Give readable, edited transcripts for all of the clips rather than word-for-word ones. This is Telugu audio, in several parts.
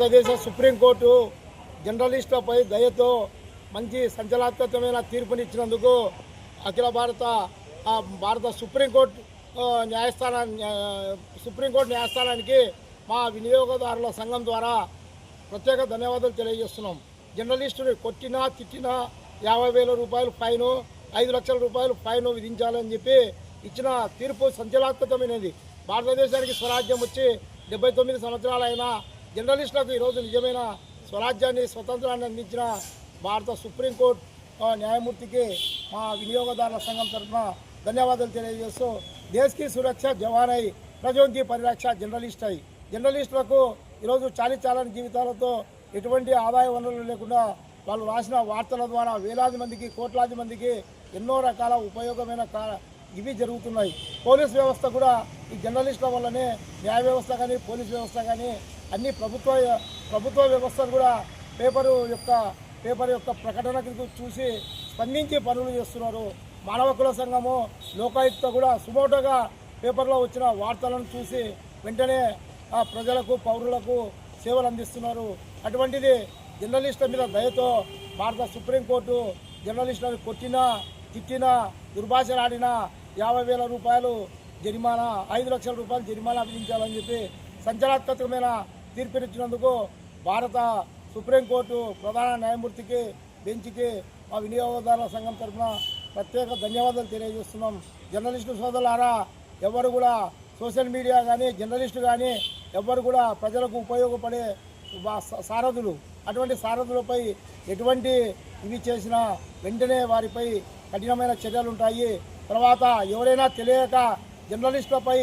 భారతదేశ సుప్రీంకోర్టు జర్నలిస్టులపై దయతో మంచి సంచలనాత్మకమైన తీర్పునిచ్చినందుకు అఖిల భారత సుప్రీంకోర్టు న్యాయస్థానానికి మా వినియోగదారుల సంఘం ద్వారా ప్రత్యేక ధన్యవాదాలు తెలియజేస్తున్నాం. జర్నలిస్టుని కొట్టినా తిట్టినా 50,000 రూపాయలు ఫైను, 5 లక్షల రూపాయలు ఫైన్ విధించాలని చెప్పి ఇచ్చిన తీర్పు సంచలనాత్మకమైనది. భారతదేశానికి స్వరాజ్యం వచ్చి 79 సంవత్సరాలైన జర్నలిస్టులకు ఈరోజు నిజమైన స్వరాజ్యాన్ని స్వతంత్రాన్ని అందించిన భారత సుప్రీంకోర్టు న్యాయమూర్తికి మా వినియోగదారుల సంఘం తరఫున ధన్యవాదాలు తెలియజేస్తూ దేశకి సురక్ష జవానై ప్రజోంకి పరిరక్ష జర్నలిస్టులకు ఈరోజు చాలని జీవితాలతో ఎటువంటి ఆదాయ వనరులు లేకుండా వాళ్ళు రాసిన వార్తల ద్వారా వేలాది మందికి కోట్లాది మందికి ఎన్నో రకాల ఉపయోగమైన ఇవి జరుగుతున్నాయి. పోలీస్ వ్యవస్థ కూడా ఈ జర్నలిస్టుల వల్లనే న్యాయ వ్యవస్థ కానీ పోలీస్ వ్యవస్థ కానీ అన్ని ప్రభుత్వ వ్యవస్థలు కూడా పేపర్ యొక్క ప్రకటనకు చూసి స్పందించి పనులు చేస్తున్నారు. మానవ హక్కుల సంఘము లోకాయుక్త కూడా సుమోటోగా పేపర్లో వచ్చిన వార్తలను చూసి వెంటనే ప్రజలకు పౌరులకు సేవలు అందిస్తున్నారు. అటువంటిది జర్నలిస్టుల మీద దయతో భారత సుప్రీంకోర్టు జర్నలిస్టులను కొట్టినా తిట్టినా దుర్భాషలాడినా 50,000 రూపాయలు జరిమానా, 5 లక్షల రూపాయలు జరిమానా విధించాలని చెప్పి సంచలనాత్మకమైన తీర్పునిచ్చినందుకు భారత సుప్రీంకోర్టు ప్రధాన న్యాయమూర్తికి బెంచ్కి మా వినియోగదారుల సంఘం తరఫున ప్రత్యేక ధన్యవాదాలు తెలియజేస్తున్నాం. జర్నలిస్టు సోదరులారా, ఎవరు కూడా సోషల్ మీడియా కానీ జర్నలిస్టు కానీ ఎవరు కూడా ప్రజలకు ఉపయోగపడే సారథులు. అటువంటి సారథులపై ఎటువంటి ఇవి చేసినా వెంటనే వారిపై కఠినమైన చర్యలు ఉంటాయి. తర్వాత ఎవరైనా తెలియక జర్నలిస్టులపై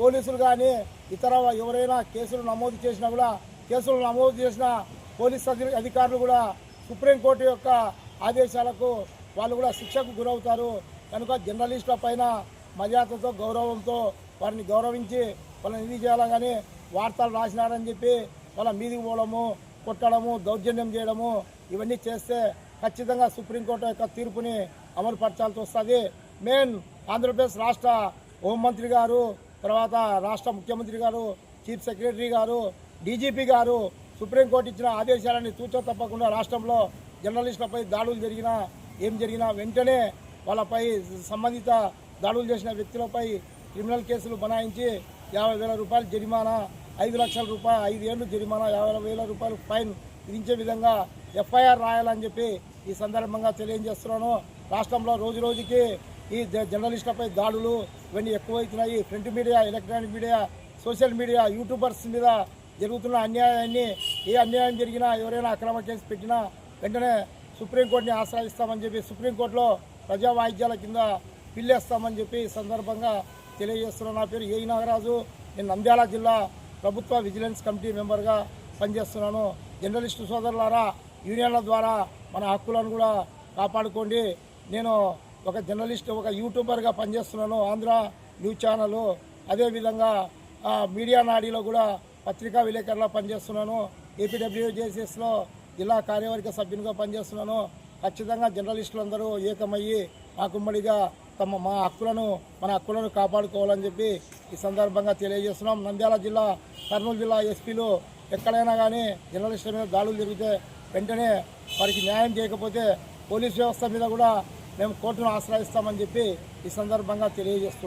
పోలీసులు కానీ ఇతర ఎవరైనా కేసులు నమోదు చేసినా కూడా కేసులు నమోదు చేసిన పోలీస్ అధికారులు కూడా సుప్రీంకోర్టు యొక్క ఆదేశాలకు వాళ్ళు కూడా శిక్షకు గురవుతారు. కనుక జర్నలిస్టుల పైన మర్యాదతో గౌరవంతో వారిని గౌరవించి వాళ్ళని ఇది చేయాలి. కానీ వార్తలు రాసినారని చెప్పి వాళ్ళ మీదికి పోవడము, కొట్టడము, దౌర్జన్యం చేయడము ఇవన్నీ చేస్తే ఖచ్చితంగా సుప్రీంకోర్టు యొక్క తీర్పుని అమలుపరచాల్సి వస్తుంది. మెయిన్ ఆంధ్రప్రదేశ్ రాష్ట్ర హోంమంత్రి గారు, తర్వాత రాష్ట్ర ముఖ్యమంత్రి గారు, చీఫ్ సెక్రటరీ గారు, డీజీపీ గారు సుప్రీంకోర్టు ఇచ్చిన ఆదేశాలని తూచా తప్పకుండా రాష్ట్రంలో జర్నలిస్టులపై దాడులు జరిగినా వెంటనే వాళ్ళపై సంబంధిత దాడులు చేసిన వ్యక్తులపై క్రిమినల్ కేసులు బనాయించి 50,000 రూపాయలు జరిమానా, 5 లక్షల రూపాయలు 5 ఏళ్ళు జరిమానా, 50,000 రూపాయలు ఫైన్ విధించే విధంగా ఎఫ్ఐఆర్ రాయాలని చెప్పి ఈ సందర్భంగా తెలియజేస్తున్నాను. రాష్ట్రంలో రోజు రోజుకి ఈ జర్నలిస్టులపై దాడులు ఇవన్నీ ఎక్కువవుతున్నాయి. Print media, electronic media, social media, YouTubers మీద జరుగుతున్న అన్యాయాన్ని, ఏ అన్యాయం జరిగినా ఎవరైనా అక్రమ కేసు పెట్టినా వెంటనే సుప్రీంకోర్టుని ఆశ్రయిస్తామని చెప్పి సుప్రీంకోర్టులో ప్రజా వాయిద్యాల కింద పిల్లేస్తామని చెప్పి ఈ సందర్భంగా తెలియజేస్తున్నాను. నా పేరు ఏఈ నాగరాజు. నేను నంద్యాల జిల్లా ప్రభుత్వ విజిలెన్స్ కమిటీ మెంబర్గా పనిచేస్తున్నాను. జర్నలిస్టు సోదరులారా, యూనియన్ల ద్వారా మన హక్కులను కూడా కాపాడుకోండి. నేను ఒక జర్నలిస్ట్, ఒక యూట్యూబర్గా పనిచేస్తున్నాను. ఆంధ్ర న్యూస్ ఛానల్, అదేవిధంగా మీడియా నాడీలో కూడా పత్రికా విలేకరులా పనిచేస్తున్నాను. ఏపీడబ్ల్యూజేసీఎస్లో జిల్లా కార్యవర్గ సభ్యునిగా పనిచేస్తున్నాను. ఖచ్చితంగా జర్నలిస్టులందరూ ఏకమయ్యి మాకుమ్మడిగా మన హక్కులను కాపాడుకోవాలని చెప్పి ఈ సందర్భంగా తెలియజేస్తున్నాం. నంద్యాల జిల్లా, కర్నూలు జిల్లా ఎస్పీలు ఎక్కడైనా కానీ జర్నలిస్టుల మీద దాడులు జరిగితే వెంటనే వారికి న్యాయం చేయకపోతే పోలీస్ వ్యవస్థ మీద కూడా మేము కోర్టును ఆశ్రయిస్తామని చెప్పి ఈ సందర్భంగా తెలియజేస్తున్నాం.